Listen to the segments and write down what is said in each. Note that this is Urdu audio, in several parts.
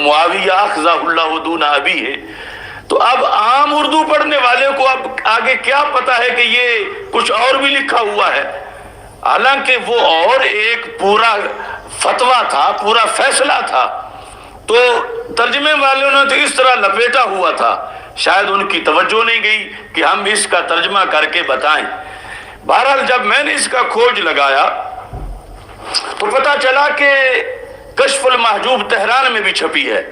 معاویہ اخذہ اللہ دون ابی ہے، تو اب عام اردو پڑھنے والے کو اب آگے کیا پتا ہے کہ یہ کچھ اور بھی لکھا ہوا ہے، حالانکہ وہ اور ایک پورا فتویٰ تھا، پورا فیصلہ تھا، تو ترجمے والوں نے تو اس طرح لپیٹا ہوا تھا، شاید ان کی توجہ نہیں گئی کہ ہم اس کا ترجمہ کر کے بتائیں۔ بہرحال جب میں نے اس کا کھوج لگایا تو پتہ چلا کہ کشف المحجوب تہران میں بھی چھپی ہے،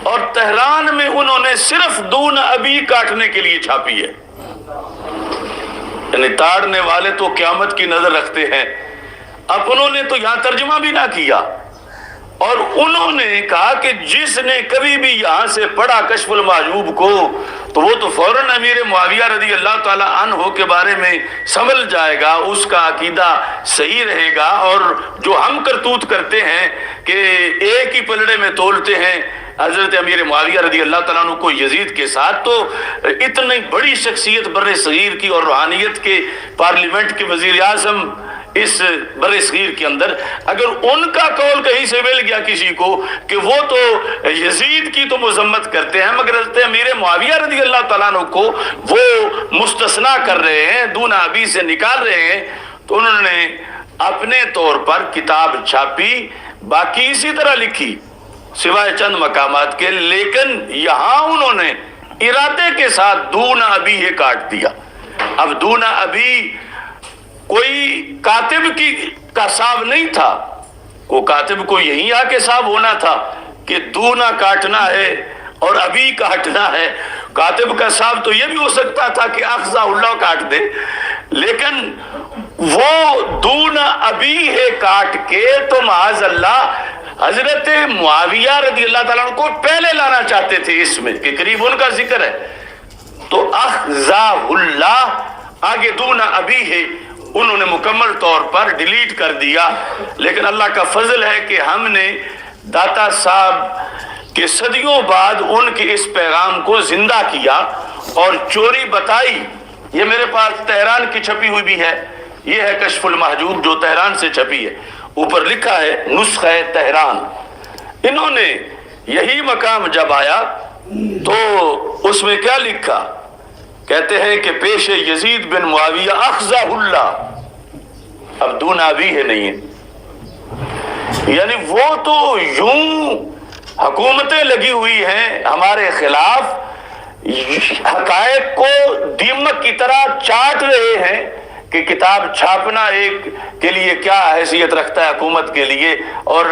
اور تہران میں انہوں نے صرف دون ابی کاٹنے کے لیے چھاپی ہے، یعنی تاڑنے والے تو قیامت کی نظر رکھتے ہیں، اب انہوں نے تو یہاں ترجمہ بھی نہ کیا، اور انہوں نے کہا کہ جس نے کبھی بھی یہاں سے پڑھا کشف المحجوب کو تو وہ تو فوراً امیر معاویہ رضی اللہ تعالی عنہ کے بارے میں سمجھ جائے گا، اس کا عقیدہ صحیح رہے گا، اور جو ہم کرتوت کرتے ہیں کہ ایک ہی پلڑے میں تولتے ہیں حضرت امیر معاویہ رضی اللہ تعالیٰ عنہ کو یزید کے ساتھ، تو اتنی بڑی شخصیت بر صغیر کی اور روحانیت کے پارلیمنٹ کے وزیر اعظم اس بر صغیر کے اندر، اگر ان کا قول کہیں سے مل گیا کسی کو کہ وہ تو یزید کی تو مذمت کرتے ہیں مگر حضرت امیر معاویہ رضی اللہ تعالیٰ عنہ کو وہ مستثنا کر رہے ہیں، دون ابی سے نکال رہے ہیں، تو انہوں نے اپنے طور پر کتاب چھاپی، باقی اسی طرح لکھی سوائے چند مقامات کے، لیکن یہاں انہوں نے ارادے کے ساتھ دون ابی ہے کاٹ دیا۔ اب دون ابی کوئی کاتب کا صاحب نہیں تھا، وہ کاتب کو یہیں آ کے صاحب ہونا تھا کہ دونا کاٹنا ہے اور ابھی کاٹنا ہے، کاتب کا صاحب تو یہ بھی ہو سکتا تھا کہ اخذہ اللہ کاٹ دے، لیکن وہ دونا ابھی ہے کاٹ کے تو معاذ اللہ حضرت معاویہ رضی اللہ تعالیٰ عنہ کو پہلے لانا چاہتے تھے اس میں کہ قریب ان کا ذکر ہے، تو اخذہ اللہ آگے دونا ابھی ہے انہوں نے مکمل طور پر ڈیلیٹ کر دیا۔ لیکن اللہ کا فضل ہے کہ ہم نے داتا صاحب کے صدیوں بعد ان کے اس پیغام کو زندہ کیا اور چوری بتائی۔ یہ میرے پاس تہران کی چھپی ہوئی بھی ہے، یہ ہے کشف المحجوب جو تہران سے چھپی ہے، اوپر لکھا ہے نسخہ تہران۔ انہوں نے یہی مقام جب آیا تو اس میں کیا لکھا، کہتے ہیں کہ پیش یزید بن معاویہ اخذہ اللہ، اب دون ابی ہے نہیں ہے، یعنی وہ تو یوں حکومتیں لگی ہوئی ہیں ہمارے خلاف، حقائق کو دیمک کی طرح چاٹ رہے ہیں کہ کتاب چھاپنا ایک کے لیے کیا حیثیت رکھتا ہے حکومت کے لیے، اور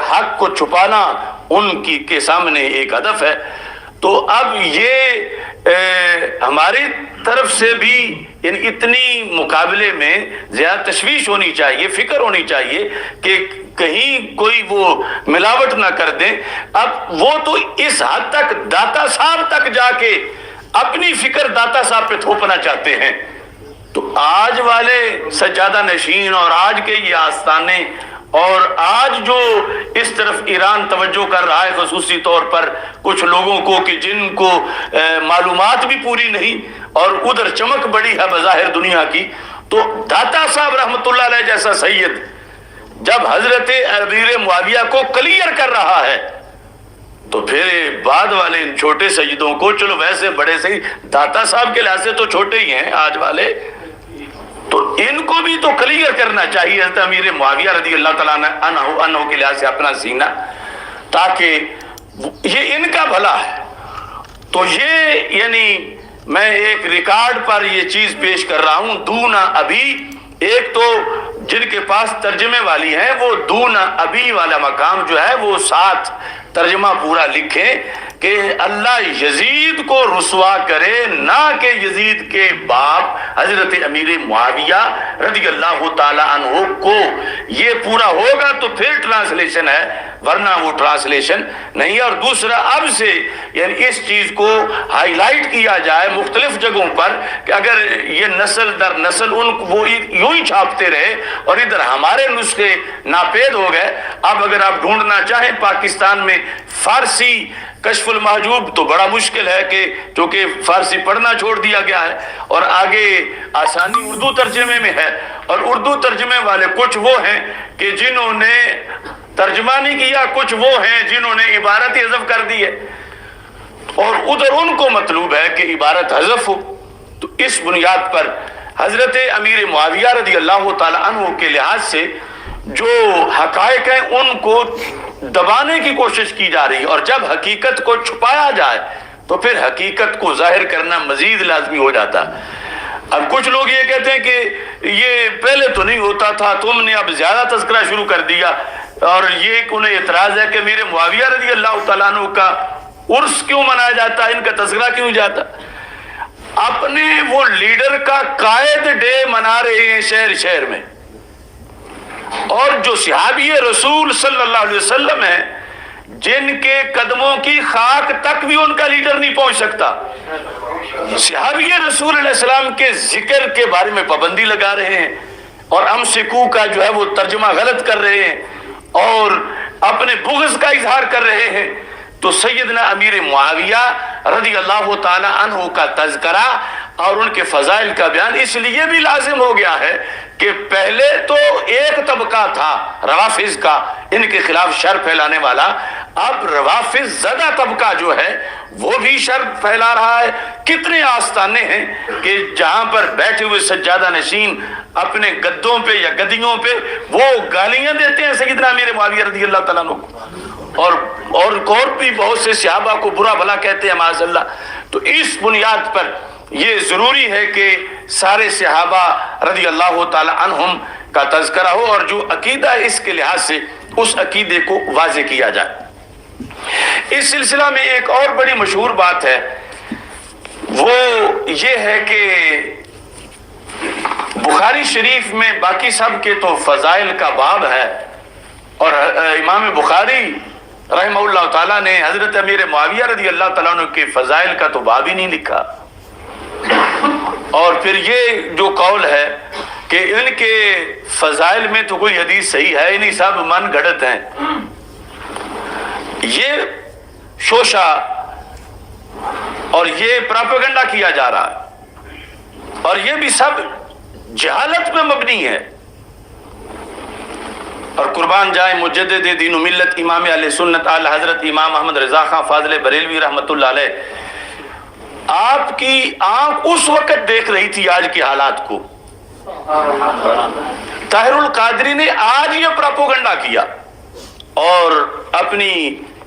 حق کو چھپانا ان کی کے سامنے ایک ہدف ہے۔ تو اب یہ ہماری طرف سے بھی اتنی مقابلے میں زیادہ تشویش ہونی چاہیے، فکر ہونی چاہیے کہ کہیں کوئی وہ ملاوٹ نہ کر دیں۔ اب وہ تو اس حد تک داتا صاحب تک جا کے اپنی فکر داتا صاحب پہ تھوپنا چاہتے ہیں، تو آج والے سجادہ نشین اور آج کے یہ آستانے اور آج جو اس طرف ایران توجہ کر رہا ہے خصوصی طور پر کچھ لوگوں کو کہ جن کو معلومات بھی پوری نہیں اور ادھر چمک بڑی ہے بظاہر دنیا کی، تو داتا صاحب رحمت اللہ علیہ جیسا سید جب حضرت امیر معاویہ کو کلیئر کر رہا ہے تو پھر بعد والے ان چھوٹے سیدوں کو، چلو ویسے بڑے سید داتا صاحب کے لحاظ سے تو چھوٹے ہی ہیں آج والے، تو ان کو بھی تو کلیئر کرنا چاہیے حضرت امیر معاویہ رضی اللہ تعالیٰ عنہ کے لحاظ سے اپنا سینہ، تاکہ یہ ان کا بھلا ہے۔ تو یہ یعنی میں ایک ریکارڈ پر یہ چیز پیش کر رہا ہوں، دونا ابھی، ایک تو جن کے پاس ترجمے والی ہیں وہ دونا ابھی والا مقام جو ہے وہ ساتھ ترجمہ پورا لکھیں کہ اللہ یزید کو رسوا کرے، نہ کہ یزید کے باپ حضرت امیر معاویہ رضی اللہ تعالی عنہ کو۔ یہ پورا ہوگا تو پھر ٹرانسلیشن ہے، ورنہ وہ ٹرانسلیشن نہیں ہے۔ اور دوسرا اب سے یعنی اس چیز کو ہائی لائٹ کیا جائے مختلف جگہوں پر کہ اگر یہ نسل در نسل وہ یوں ہی چھاپتے رہے اور ادھر ہمارے نسخے ناپید ہو گئے۔ اب اگر آپ ڈھونڈنا چاہیں پاکستان میں فارسی کشف المحجوب تو بڑا مشکل ہے کہ چونکہ فارسی پڑھنا چھوڑ دیا گیا ہے، اور آگے آسانی اردو ترجمے میں ہے، اور اردو ترجمے والے کچھ وہ ہیں کہ جنہوں نے ترجمہ نہیں کیا، کچھ وہ ہیں جنہوں نے عبارت حذف کر دی ہے اور ادھر ان کو مطلوب ہے کہ عبارت حذف ہو۔ تو اس بنیاد پر حضرت امیر معاویہ رضی اللہ تعالی عنہ کے لحاظ سے جو حقائق ہیں ان کو دبانے کی کوشش کی جا رہی ہے، اور جب حقیقت کو چھپایا جائے تو پھر حقیقت کو ظاہر کرنا مزید لازمی ہو جاتا۔ اب کچھ لوگ یہ کہتے ہیں کہ یہ پہلے تو نہیں ہوتا تھا، تم نے اب زیادہ تذکرہ شروع کر دیا، اور یہ انہیں اعتراض ہے کہ میرے معاویہ رضی اللہ تعالیٰ عنہ کا عرس کیوں منایا جاتا ہے، ان کا تذکرہ کیوں جاتا؟ اپنے وہ لیڈر کا قائد ڈے منا رہے ہیں شہر شہر میں، اور جو صحابی رسول صلی اللہ علیہ وسلم ہیں جن کے قدموں کی خاک تک بھی ان کا لیڈر نہیں پہنچ سکتا، صحابی رسول علیہ السلام کے ذکر کے بارے میں پابندی لگا رہے ہیں، اور امسکو کا جو ہے وہ ترجمہ غلط کر رہے ہیں اور اپنے بغض کا اظہار کر رہے ہیں۔ تو سیدنا امیر معاویہ رضی اللہ تعالی عنہ کا تذکرہ اور ان کے فضائل کا بیان اس لیے بھی لازم ہو گیا ہے کہ پہلے تو ایک طبقہ تھا روافض کا، ان کے خلاف شر پھیلانے والا، اب روافض زدہ طبقہ جو ہے وہ بھی شر پھیلا رہا ہے۔ کتنے آستانے ہیں کہ جہاں پر بیٹھے ہوئے سجادہ نشین اپنے گدوں پہ یا گدیوں پہ وہ گالیاں دیتے ہیں سیدنا امیر معاویہ رضی اللہ تعالیٰ عنہ کو، اور بھی بہت سے صحابہ کو برا بھلا کہتے ہیں معاذ اللہ۔ تو اس بنیاد پر یہ ضروری ہے کہ سارے صحابہ رضی اللہ تعالی عنہم کا تذکرہ ہو، اور جو عقیدہ ہے اس کے لحاظ سے اس عقیدے کو واضح کیا جائے۔ اس سلسلہ میں ایک اور بڑی مشہور بات ہے، وہ یہ ہے کہ بخاری شریف میں باقی سب کے تو فضائل کا باب ہے، اور امام بخاری رحمہ اللہ تعالیٰ نے حضرت امیر معاویہ رضی اللہ تعالیٰ عنہ کے فضائل کا تو باب ہی نہیں لکھا۔ اور پھر یہ جو قول ہے کہ ان کے فضائل میں تو کوئی حدیث صحیح ہے نہیں، سب من گھڑت ہیں، یہ شوشہ اور یہ پراپیگنڈا کیا جا رہا ہے، اور یہ بھی سب جہالت میں مبنی ہے۔ اور قربان جائے مجدد دین و ملت امام اہل سنت اعلی حضرت امام احمد رضا خان فاضل بریلوی رحمۃ اللہ علیہ، آپ کی آنکھ اس وقت دیکھ رہی تھی آج کی حالات کو۔ طاہر القادری نے آج یہ پروپیگنڈا کیا، اور اپنی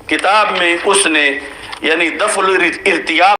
کتاب میں اس نے یعنی دفع الارتیاب